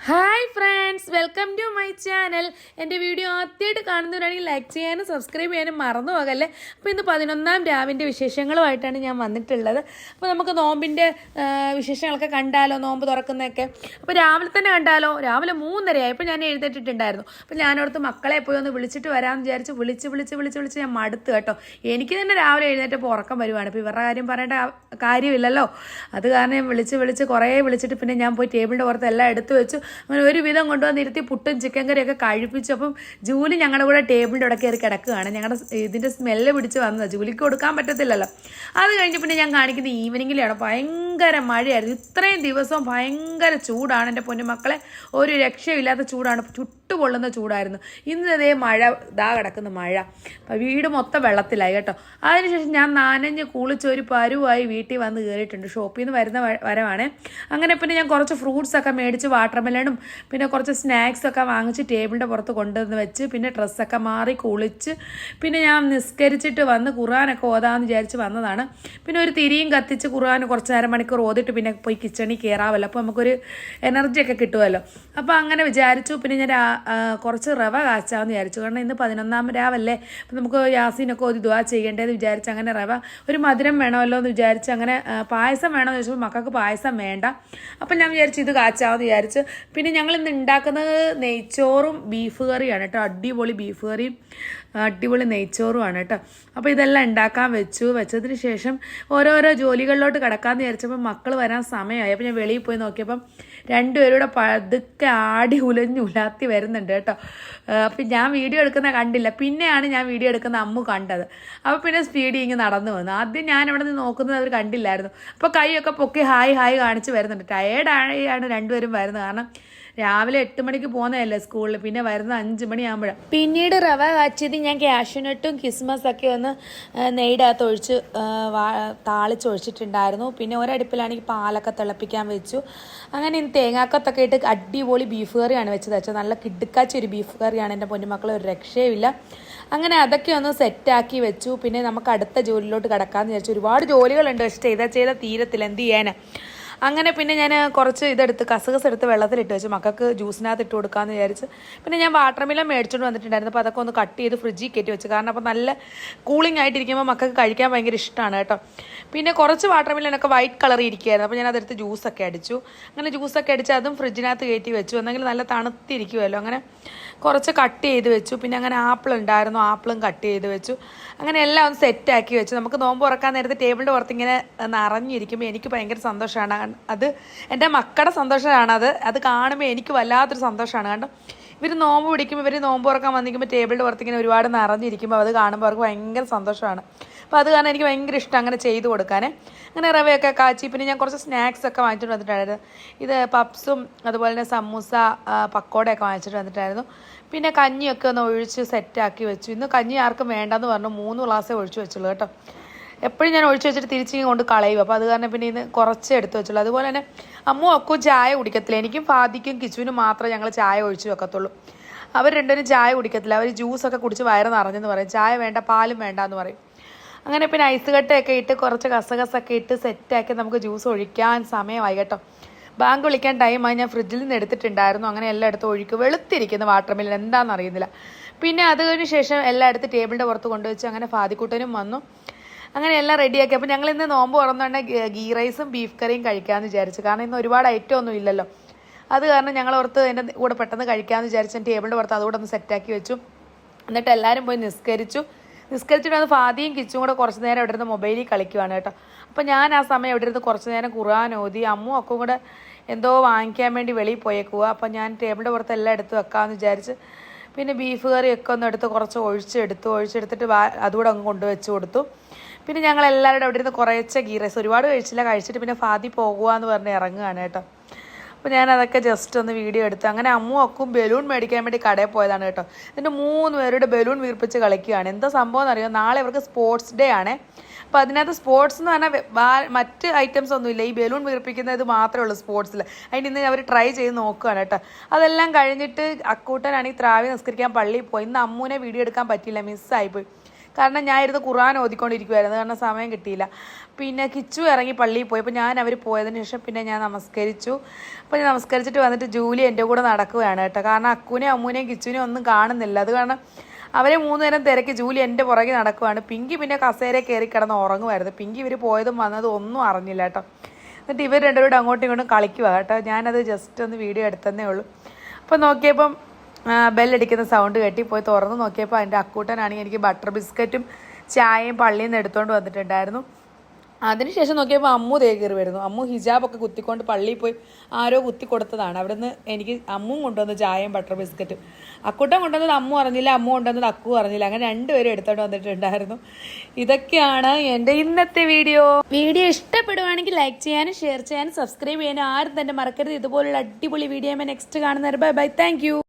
Hi friends, welcome to my channel. എൻ്റെ video ആദ്യമായിട്ട് കാണുന്നവരാണെങ്കിൽ ലൈക്ക് ചെയ്യാനും സബ്സ്ക്രൈബ് ചെയ്യാനും മറന്നു പോകല്ലേ. അപ്പോൾ ഇന്ന് 11ാം രാവിൻ്റെ വിശേഷങ്ങളുമായിട്ടാണ് ഞാൻ വന്നിട്ടുള്ളത്. അപ്പോൾ നമുക്ക് നോമ്പിൻ്റെ വിശേഷങ്ങളൊക്കെ കണ്ടാലോ, നോമ്പ് തുറക്കുന്നതൊക്കെ. അപ്പോൾ രാവിലെ തന്നെ കണ്ടാലോ. രാവിലെ 3:30 ഞാൻ എഴുന്നേറ്റിട്ടുണ്ടായിരുന്നു. അപ്പോൾ ഞാനോടത്ത് മക്കളെ പോയി ഒന്ന് വിളിച്ചിട്ട് വരാമെന്ന് വിചാരിച്ച് വിളിച്ച് ഞാൻ മടുത്ത് കേട്ടോ. എനിക്ക് തന്നെ രാവിലെ എഴുന്നേറ്റപ്പോൾ ഉറക്കം വരുവാണ്. ഇപ്പോൾ ഇവരുടെ കാര്യം പറയേണ്ട കാര്യമില്ലല്ലോ. അത് കാരണം ഞാൻ വിളിച്ച് കുറേ വിളിച്ചിട്ട് പിന്നെ ഞാൻ പോയി ടേബിളിൻ്റെ പുറത്ത് എല്ലാം എടുത്തു വെച്ചു. അങ്ങനെ ഒരു വിധം കൊണ്ടുവന്നിരുത്തി പുട്ടും ചിക്കൻ കറിയൊക്കെ കഴിപ്പിച്ചു. അപ്പം ജൂലി ഞങ്ങളുടെ കൂടെ ടേബിളിൻ്റെ അവിടെ കയറി കിടക്കുകയാണ്. ഞങ്ങളുടെ ഇതിൻ്റെ സ്മെല്ല് പിടിച്ച് വന്നത്, ജൂലിക്ക് കൊടുക്കാൻ പറ്റത്തില്ലല്ലോ. അത് കഴിഞ്ഞ് പിന്നെ ഞാൻ കാണിക്കുന്ന ഈവനിങ്ങിലാണ്. ഭയങ്കര മഴയായിരുന്നു. ഇത്രയും ദിവസവും ഭയങ്കര ചൂടാണ് എൻ്റെ പൊന്നുമക്കളെ. ഒരു രക്ഷയില്ലാത്ത ചൂടാണ്, ചുട്ടുപൊള്ളുന്ന ചൂടായിരുന്നു. ഇന്ന് അതേ മഴ, ഇതാ കിടക്കുന്ന മഴ. വീട് മൊത്തം വെള്ളത്തിലായി കേട്ടോ. അതിനുശേഷം ഞാൻ നനഞ്ഞ് കുളിച്ച് ഒരു പരുവായി വീട്ടിൽ വന്ന് കയറിയിട്ടുണ്ട്. ഷോപ്പിൽ നിന്ന് വരുന്ന വരവാണേ. അങ്ങനെ പിന്നെ ഞാൻ കുറച്ച് ഫ്രൂട്ട്സൊക്കെ മേടിച്ച് വാട്ടർമെലണും പിന്നെ കുറച്ച് സ്നാക്സൊക്കെ വാങ്ങിച്ച് ടേബിളിൻ്റെ പുറത്ത് കൊണ്ടുവന്ന് വെച്ച് പിന്നെ ഡ്രസ്സൊക്കെ മാറി കുളിച്ച് പിന്നെ ഞാൻ നിസ്കരിച്ചിട്ട് വന്ന് ഖുർആനൊക്കെ ഓതാമെന്ന് വിചാരിച്ച് വന്നതാണ്. പിന്നെ ഒരു തിരിയും കത്തിച്ച് ഖുർആൻ കുറച്ച് അരമണിക്കൂർ ഓതിട്ട് പിന്നെ പോയി കിച്ചണിൽ കയറാമല്ലോ. അപ്പോൾ നമുക്കൊരു എനർജിയൊക്കെ കിട്ടുമല്ലോ. അപ്പോൾ അങ്ങനെ വിചാരിച്ചു. പിന്നെ ഞാൻ കുറച്ച് റവ കാച്ചാമെന്ന് വിചാരിച്ചു. കാരണം ഇന്ന് 11ാം രാവല്ലേ. അപ്പോൾ നമുക്ക് യാസീനൊക്കെ ഓതി ദുആ ചെയ്യേണ്ടതെന്ന് വിചാരിച്ച് അങ്ങനെ റവ, ഒരു മധുരം വേണമല്ലോ എന്ന് വിചാരിച്ച് അങ്ങനെ പായസം വേണമെന്ന് ചോദിച്ചപ്പോൾ മക്കൾക്ക് പായസം വേണ്ട. അപ്പം ഞാൻ വിചാരിച്ചു ഇത് കാച്ചാമെന്ന് വിചാരിച്ച്. പിന്നെ ഞങ്ങൾ ഇന്ന് ഉണ്ടാക്കുന്നത് നെയ്ച്ചോറും ബീഫ് കറിയാണ് കേട്ടോ. അടിപൊളി ബീഫ് കറിയും അടിപൊളി നെയ്ച്ചോറുമാണ് കേട്ടോ. അപ്പോൾ ഇതെല്ലാം ഉണ്ടാക്കാൻ വെച്ചതിന് ശേഷം ഓരോരോ ജോലികളിലോട്ട് കിടക്കാമെന്ന് വിചാരിച്ചപ്പോൾ മക്കൾ വരാൻ സമയമായി. അപ്പോൾ ഞാൻ വെളിയിൽ പോയി നോക്കിയപ്പം രണ്ടുപേരൂടെ പതുക്കെ ആടി ഉലാത്തി വരുന്നുണ്ട് കേട്ടോ. അപ്പം ഞാൻ വീഡിയോ എടുക്കുന്ന കണ്ടില്ല. പിന്നെയാണ് ഞാൻ വീഡിയോ എടുക്കുന്ന അമ്മു കണ്ടത്. അപ്പോൾ പിന്നെ സ്പീഡിൽ ഇങ്ങ് നടന്നു വന്നു. ആദ്യം ഞാൻ അവിടെ നിന്ന് നോക്കുന്നത് അവർ കണ്ടില്ലായിരുന്നു. അപ്പോൾ കൈയൊക്കെ പൊക്കി ഹായ് കാണിച്ച് വരുന്നുണ്ട്. ടയേർഡായാണ് രണ്ടുപേരും വരുന്നത്. കാരണം രാവിലെ 8 മണിക്ക് പോകുന്നതല്ലേ സ്കൂളിൽ, പിന്നെ വരുന്നത് 5 മണിയാകുമ്പോഴാണ്. പിന്നീട് റവ കാച്ചിയത് ഞാൻ കാഷ്യൂനട്ടും കിസ്മസൊക്കെ ഒന്ന് നെയ്ഡകത്ത് ഒഴിച്ച് താളിച്ചൊഴിച്ചിട്ടുണ്ടായിരുന്നു. പിന്നെ ഒരടുപ്പിലാണെങ്കിൽ പാലൊക്കെ തിളപ്പിക്കാൻ വെച്ചു. അങ്ങനെ ഇന്ന് തേങ്ങാക്കത്തൊക്കെ ഇട്ട് അടിപൊളി ബീഫ് കറിയാണ് വെച്ചത്. നല്ല കിടുക്കാച്ച ഒരു ബീഫ് കറിയാണ്. എൻ്റെ പൊന്നുമക്കളെ ഒരു രക്ഷയുമില്ല. അങ്ങനെ അതൊക്കെ ഒന്ന് സെറ്റാക്കി വെച്ചു. പിന്നെ നമുക്ക് അടുത്ത ജോലിയിലോട്ട് കിടക്കാമെന്ന് വിചാരിച്ചു. ഒരുപാട് ജോലികളുണ്ട്, പക്ഷേ ചെയ്താൽ തീരത്തില്ല, എന്ത് ചെയ്യാനാ. അങ്ങനെ പിന്നെ ഞാൻ കുറച്ച് ഇതെടുത്ത് കസകസ് എടുത്ത് വെള്ളത്തിലിട്ട് വെച്ച് മക്കൾക്ക് ജ്യൂസിനകത്ത് ഇട്ട് കൊടുക്കാമെന്ന് വിചാരിച്ച്. പിന്നെ ഞാൻ വാട്ടർമെലൺ മേടിച്ചുകൊണ്ട് വന്നിട്ടുണ്ടായിരുന്നു. അപ്പോൾ അതൊക്കെ ഒന്ന് കട്ട് ചെയ്ത് ഫ്രിഡ്ജിൽ കയറ്റി വെച്ച്. കാരണം അപ്പോൾ നല്ല കൂളിംഗ് ആയിട്ടിരിക്കുമ്പോൾ മക്കൾക്ക് കഴിക്കാൻ ഭയങ്കര ഇഷ്ടമാണ് കേട്ടോ. പിന്നെ കുറച്ച് വാട്ടർമെലനൊക്കെ വൈറ്റ് കളറിൽ ഇരിക്കുകയായിരുന്നു. അപ്പോൾ ഞാൻ അതെടുത്ത് ജ്യൂസൊക്കെ അടിച്ചു. അങ്ങനെ ജ്യൂസൊക്കെ അടിച്ച് അതും ഫ്രിഡ്ജിനകത്ത് കയറ്റി വെച്ചു. എന്നെങ്കിൽ നല്ല തണുത്തിരിക്കുമല്ലോ. അങ്ങനെ കുറച്ച് കട്ട് ചെയ്ത് വെച്ചു. പിന്നെ അങ്ങനെ ആപ്പിൾ ഉണ്ടായിരുന്നു, ആപ്പിളും കട്ട് ചെയ്ത് വെച്ചു. അങ്ങനെ എല്ലാം ഒന്ന് സെറ്റാക്കി വെച്ചു. നമുക്ക് നോമ്പ് തുറക്കാൻ നേരത്തെ ടേബിളിൻ്റെ പുറത്ത് ഇങ്ങനെ നിറഞ്ഞിരിക്കുമ്പോൾ എനിക്ക് ഭയങ്കര സന്തോഷമാണ്. അത് എൻ്റെ മക്കളുടെ സന്തോഷമാണത്. അത് കാണുമ്പോൾ എനിക്ക് വല്ലാത്തൊരു സന്തോഷമാണ്. കാരണം ഇവർ നോമ്പ് പിടിക്കുമ്പോൾ, ഇവർ നോമ്പ് തുറക്കാൻ വന്നിരിക്കുമ്പോൾ ടേബിളിൻ്റെ പുറത്ത് ഇങ്ങനെ ഒരുപാട് നിറഞ്ഞിരിക്കുമ്പോൾ അത് കാണുമ്പോൾ അവർക്ക് ഭയങ്കര സന്തോഷമാണ്. അപ്പോൾ അത് കാരണം എനിക്ക് ഭയങ്കര ഇഷ്ടം അങ്ങനെ ചെയ്ത് കൊടുക്കാൻ. അങ്ങനെ റവയൊക്കെ കാച്ചി പിന്നെ ഞാൻ കുറച്ച് സ്നാക്സൊക്കെ വാങ്ങിച്ചിട്ട് വന്നിട്ടുണ്ടായിരുന്നു. ഇത് പപ്സും അതുപോലെ തന്നെ സമൂസ, പക്കോടയൊക്കെ വാങ്ങിച്ചിട്ട് വന്നിട്ടായിരുന്നു. പിന്നെ കഞ്ഞിയൊക്കെ ഒന്ന് ഒഴിച്ച് സെറ്റാക്കി വെച്ചു. ഇന്ന് കഞ്ഞി ആർക്കും വേണ്ടെന്ന് പറഞ്ഞു 3 ഗ്ലാസ്സേ ഒഴിച്ച് വെച്ചുള്ളൂ കേട്ടോ. എപ്പോഴും ഞാൻ ഒഴിച്ച് വെച്ചിട്ട് തിരിച്ചിങ്ങനെ കൊണ്ട് കളയും. അപ്പോൾ അത് കാരണം പിന്നെ ഇന്ന് കുറച്ച് എടുത്ത് വെച്ചുള്ളൂ. അതുപോലെ തന്നെ അമ്മു അക്കും ചായ കുടിക്കത്തില്ല. എനിക്കും ഫാദിക്കും കിച്ചുവിനും മാത്രമേ ഞങ്ങൾ ചായ ഒഴിച്ച് വെക്കത്തുള്ളൂ. അവർ രണ്ടുപേരും ചായ കുടിക്കത്തില്ല. അവർ ജ്യൂസൊക്കെ കുടിച്ച് വയറ് നിറഞ്ഞെന്ന് പറയും. ചായ വേണ്ട, പാലും വേണ്ട എന്ന് പറയും. അങ്ങനെ പിന്നെ ഐസ് കട്ടയൊക്കെ ഇട്ട് കുറച്ച് കസകസൊക്കെ ഇട്ട് സെറ്റാക്കി നമുക്ക് ജ്യൂസ് ഒഴിക്കാൻ സമയമായി കേട്ടോ. ബാങ്ക് വിളിക്കാൻ ടൈമായി. ഞാൻ ഫ്രിഡ്ജിൽ നിന്ന് എടുത്തിട്ടുണ്ടായിരുന്നു. അങ്ങനെ എല്ലാം എടുത്ത് ഒഴിക്കും. വെളുത്തിരിക്കുന്ന വാട്ടർമെലൺ എന്താണെന്ന് അറിയുന്നില്ല. പിന്നെ അത് കഴിഞ്ഞ ശേഷം എല്ലാം എടുത്ത് ടേബിളിൻ്റെ പുറത്ത് കൊണ്ടുവച്ച് അങ്ങനെ ഫാദിക്കുട്ടനും വന്നു. അങ്ങനെ എല്ലാം റെഡിയാക്കി. അപ്പോൾ ഞങ്ങൾ ഇന്ന് നോമ്പ് തുറന്നുകൊണ്ട് ഗീ റൈസും ബീഫ് കറിയും കഴിക്കാമെന്ന് വിചാരിച്ചു. കാരണം ഇന്ന് ഒരുപാട് ഐറ്റം ഒന്നും ഇല്ലല്ലോ. അത് കാരണം ഞങ്ങൾ ഓർത്ത് എൻ്റെ കൂടെ പെട്ടെന്ന് കഴിക്കാമെന്ന് വിചാരിച്ചു. ടേബിളിൻ്റെ പുറത്ത് അതുകൂടെ ഒന്ന് സെറ്റാക്കി വെച്ചു. എന്നിട്ട് എല്ലാവരും പോയി നിസ്കരിച്ചിട്ട് വന്ന് ഫാദിയും കിച്ചും കൂടെ കുറച്ച് നേരം ഇവിടെ ഇരുന്ന് മൊബൈലിൽ കളിക്കുവാണ് കേട്ടോ. അപ്പോൾ ഞാൻ ആ സമയം ഇവിടെ ഇരുന്ന് കുറച്ച് നേരം ഖുർആൻ ഓതി. അമ്മും ഒക്കെ കൂടെ എന്തോ വാങ്ങിക്കാൻ വേണ്ടി വെളിയിൽ പോയേക്കുക. അപ്പോൾ ഞാൻ ടേബിളിൻ്റെ പുറത്ത് എല്ലാം എടുത്ത് വെക്കാമെന്ന് വിചാരിച്ച് പിന്നെ ബീഫ് കറിയൊക്കെ ഒന്ന് എടുത്ത് കുറച്ച് ഒഴിച്ചെടുത്തിട്ട് അതുകൂടെ അങ്ങ് കൊണ്ടുവച്ച് കൊടുത്തു. പിന്നെ ഞങ്ങൾ എല്ലാവരുടെ അവിടെ ഇരുന്ന് കുറേശ്ശെ ഗീ റൈസ്, ഒരുപാട് കഴിച്ചിട്ട് പിന്നെ ഫാദി പോകുക എന്ന് പറഞ്ഞ് ഇറങ്ങുകയാണ് കേട്ടോ. അപ്പോൾ ഞാൻ അതൊക്കെ ജസ്റ്റ് ഒന്ന് വീഡിയോ എടുത്ത്. അങ്ങനെ അമ്മും അക്കും ബലൂൺ മേടിക്കാൻ വേണ്ടി കടയിൽ പോയതാണ് കേട്ടോ. എന്നിട്ട് 3 പേരുടെ ബലൂൺ വീർപ്പിച്ച് കളിക്കുകയാണ്. എന്താ സംഭവം എന്നറിയോ, നാളെ ഇവർക്ക് സ്പോർട്സ് ഡേ ആണ്. അപ്പോൾ അതിനകത്ത് സ്പോർട്സ് എന്ന് പറഞ്ഞാൽ മറ്റ് ഐറ്റംസ് ഒന്നുമില്ല. ഈ ബലൂൺ വീർപ്പിക്കുന്നത് മാത്രമേ ഉള്ളൂ സ്പോർട്സിൽ. അതിന് ഇന്ന് അവർ ട്രൈ ചെയ്ത് നോക്കുകയാണ് കേട്ടോ. അതെല്ലാം കഴിഞ്ഞിട്ട് അക്കൂട്ടനാണെങ്കിൽ ത്രാവി നിസ്കരിക്കാൻ പള്ളിയിൽ പോയി. ഇന്ന് അമ്മൂനെ വീഡിയോ എടുക്കാൻ പറ്റിയില്ല, മിസ്സായിപ്പോയി. കാരണം ഞാൻ ഇരുന്ന് ഖുർആൻ ഓതിക്കൊണ്ടിരിക്കുമായിരുന്നു, കാരണം സമയം കിട്ടിയില്ല. പിന്നെ കിച്ചു ഇറങ്ങി പള്ളിയിൽ പോയി. അപ്പോൾ ഞാൻ അവർ പോയതിന് ശേഷം പിന്നെ ഞാൻ നമസ്കരിച്ചു. അപ്പോൾ ഞാൻ നമസ്കരിച്ചിട്ട് വന്നിട്ട് ജൂലി എൻ്റെ കൂടെ നടക്കുകയാണ് കേട്ടോ. കാരണം അക്കുനെയും അമ്മൂനെയും കിച്ചുവിനെയും ഒന്നും കാണുന്നില്ല. അത് കാരണം അവരെ 3 നേരം തിരക്കി ജൂലി എൻ്റെ പുറകെ നടക്കുവാണ്. പിങ്കി പിന്നെ കസേര കയറി കിടന്ന് ഉറങ്ങുമായിരുന്നു. പിങ്കി ഇവർ പോയതും വന്നതും ഒന്നും അറിഞ്ഞില്ല കേട്ടോ. എന്നിട്ട് ഇവർ രണ്ടുപേരും അങ്ങോട്ടും ഇങ്ങോട്ടും കളിക്കുക കേട്ടോ. ഞാനത് ജസ്റ്റ് ഒന്ന് വീഡിയോ എടുത്തതേ ഉള്ളൂ. അപ്പോൾ നോക്കിയപ്പം ബെല്ലടിക്കുന്ന സൗണ്ട് കേട്ടി പോയി തുറന്ന് നോക്കിയപ്പോൾ അതിൻ്റെ അക്കൂട്ടനാണെങ്കിൽ എനിക്ക് ബട്ടർ ബിസ്ക്കറ്റും ചായയും പള്ളിയിൽ നിന്ന് എടുത്തുകൊണ്ട് വന്നിട്ടുണ്ടായിരുന്നു. അതിനുശേഷം നോക്കിയപ്പോൾ അമ്മു കയറി വരുന്നു. അമ്മു ഹിജാബൊക്കെ കുത്തിക്കൊണ്ട് പള്ളിയിൽ പോയി ആരോ കുത്തി കൊടുത്തതാണ്. അവിടെ നിന്ന് എനിക്ക് അമ്മും കൊണ്ടുവന്ന് ചായയും ബട്ടർ ബിസ്ക്കറ്റും. അക്കൂട്ടം കൊണ്ടുവന്നത് അമ്മു അറിഞ്ഞില്ല, അമ്മു കൊണ്ടുവന്നത് അക്കു അറിഞ്ഞില്ല. അങ്ങനെ രണ്ടുപേരും എടുത്തോണ്ട് വന്നിട്ടുണ്ടായിരുന്നു. ഇതൊക്കെയാണ് എൻ്റെ ഇന്നത്തെ വീഡിയോ. വീഡിയോ ഇഷ്ടപ്പെടുവാണെങ്കിൽ ലൈക്ക് ചെയ്യാനും ഷെയർ ചെയ്യാനും സബ്സ്ക്രൈബ് ചെയ്യാനും ആരും തന്നെ മറക്കരുത്. ഇതുപോലുള്ള അടിപൊളി വീഡിയോ നെക്സ്റ്റ് കാണുന്നവരെ ബൈ ബൈ. Thank you.